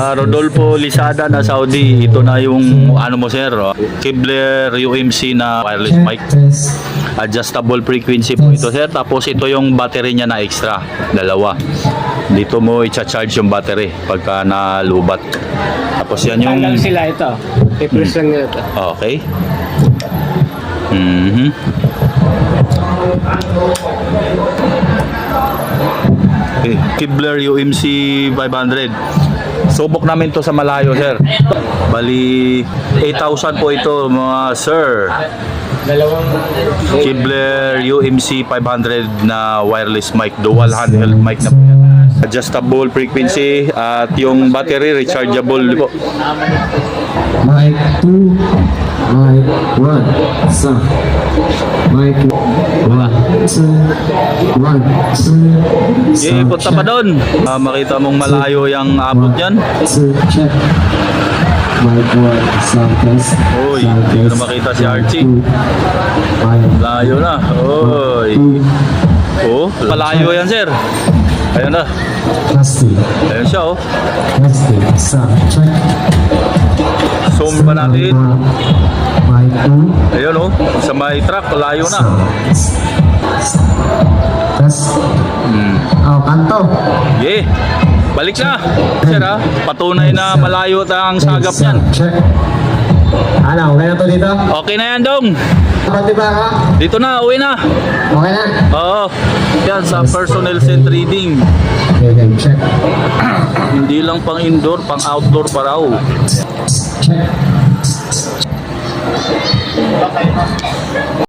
Rodolfo Lisada na Saudi. Ito na yung ano mo sir, Kibler UMC na wireless mic. Adjustable frequency po ito sir. Tapos ito yung battery niya na extra, dalawa. Dito mo i-charge yung battery pagka nalubat. Tapos yan yung Tanggal sila ito. I-press lang nila ito. okay. Kibler UMC 500. Subok namin to sa malayo sir. Bali 8,000 po ito mga sir. Dalawang Kibler UMC 500 na wireless mic, dual handheld mic na po yan. Adjustable frequency at yung battery rechargeable po. Mic 2, mic 1, sa mic 1, 2, 1, 2, Yeah, punta pa doon. Makita mong malayo yung abot yan. check. Mic 1, sound test. Uy, hindi ko na makita si Archie. Layo na. Uy. Oh, malayo yan sir. Ayun na. Testing, Ayun siya oh. testing, sound check. Zoom pa natin. Mic 2, Ayun oh. Sa may truck, malayo na. test. Oh, kanto. Yeah. Balik na. Sir ha. Patunay na malayo ang sagap niyan. Check. Ano, okay na to dito? Okay na yan dong. Pati ba ka? Dito na, uwi na. Okay na? Oo. Yan sa personal scent reading. Okay, check. Hindi lang pang indoor, pang outdoor pa raw. Check.